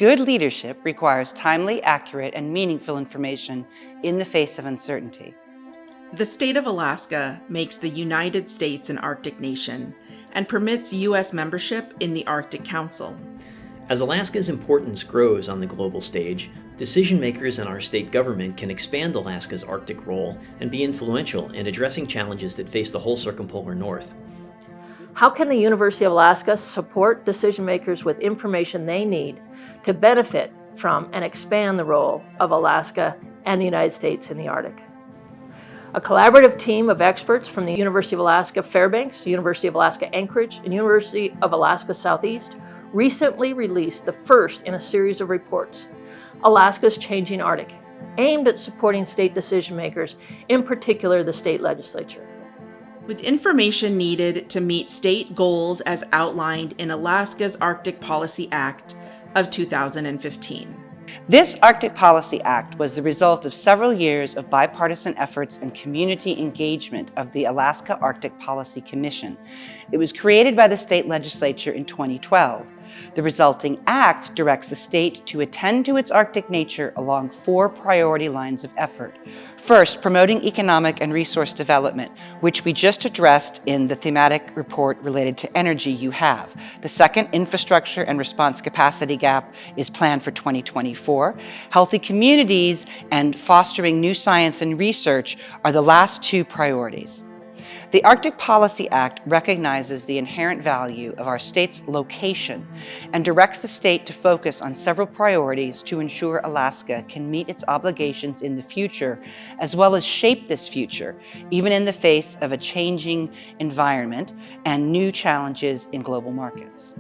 Good leadership requires timely, accurate, and meaningful information in the face of uncertainty. The state of Alaska makes the United States an Arctic nation and permits U.S. membership in the Arctic Council. As Alaska's importance grows on the global stage, decision makers in our state government can expand Alaska's Arctic role and be influential in addressing challenges that face the whole circumpolar North. How can the University of Alaska support decision makers with information they need to benefit from and expand the role of Alaska and the United States in the Arctic? A collaborative team of experts from the University of Alaska Fairbanks, University of Alaska Anchorage, and University of Alaska Southeast recently released the first in a series of reports, Alaska's Changing Arctic, aimed at supporting state decision makers, in particular the state legislature. With information needed to meet state goals as outlined in Alaska's Arctic Policy Act of 2015. This Arctic Policy Act was the result of several years of bipartisan efforts and community engagement of the Alaska Arctic Policy Commission. It was created by the state legislature in 2012. The resulting act directs the state to attend to its Arctic nature along 4 priority lines of effort. First, promoting economic and resource development, which we just addressed in the thematic report related to energy you have. The second, infrastructure and response capacity gap, is planned for 2024. Healthy communities and fostering new science and research are the last 2 priorities. The Arctic Policy Act recognizes the inherent value of our state's location and directs the state to focus on several priorities to ensure Alaska can meet its obligations in the future, as well as shape this future, even in the face of a changing environment and new challenges in global markets.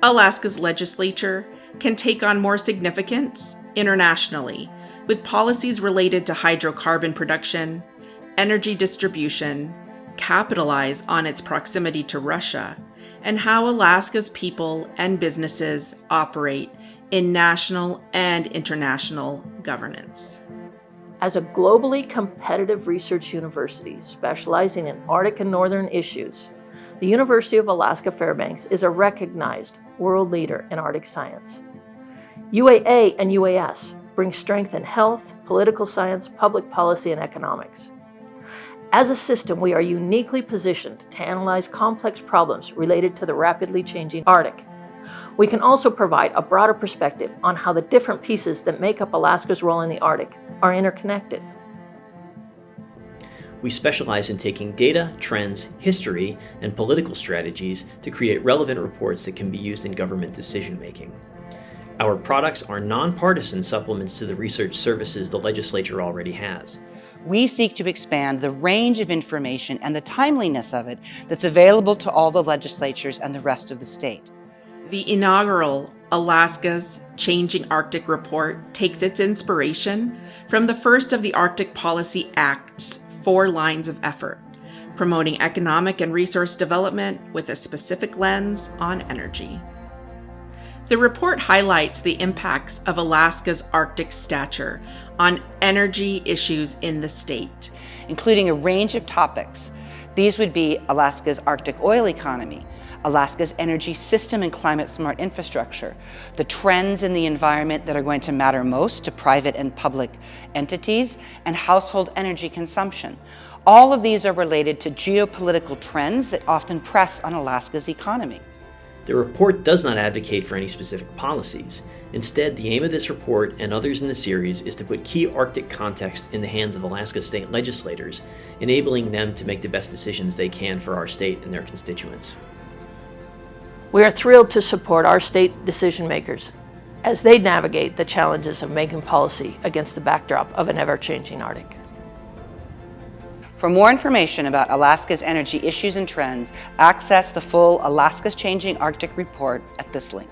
Alaska's legislature can take on more significance internationally with policies related to hydrocarbon production, energy distribution, capitalize on its proximity to Russia, and how Alaska's people and businesses operate in national and international governance. As a globally competitive research university specializing in Arctic and Northern issues, the University of Alaska Fairbanks is a recognized world leader in Arctic science. UAA and UAS bring strength in health, political science, public policy, and economics. As a system, we are uniquely positioned to analyze complex problems related to the rapidly changing Arctic. We can also provide a broader perspective on how the different pieces that make up Alaska's role in the Arctic are interconnected. We specialize in taking data, trends, history, and political strategies to create relevant reports that can be used in government decision-making. Our products are nonpartisan supplements to the research services the legislature already has. We seek to expand the range of information and the timeliness of it that's available to all the legislatures and the rest of the state. The inaugural Alaska's Changing Arctic report takes its inspiration from the first of the Arctic Policy Act's 4 lines of effort, promoting economic and resource development with a specific lens on energy. The report highlights the impacts of Alaska's Arctic stature on energy issues in the state, including a range of topics. These would be Alaska's Arctic oil economy, Alaska's energy system and climate-smart infrastructure, the trends in the environment that are going to matter most to private and public entities, and household energy consumption. All of these are related to geopolitical trends that often press on Alaska's economy. The report does not advocate for any specific policies. Instead, the aim of this report and others in the series is to put key Arctic context in the hands of Alaska state legislators, enabling them to make the best decisions they can for our state and their constituents. We are thrilled to support our state decision makers as they navigate the challenges of making policy against the backdrop of an ever-changing Arctic. For more information about Alaska's energy issues and trends, access the full Alaska's Changing Arctic report at this link.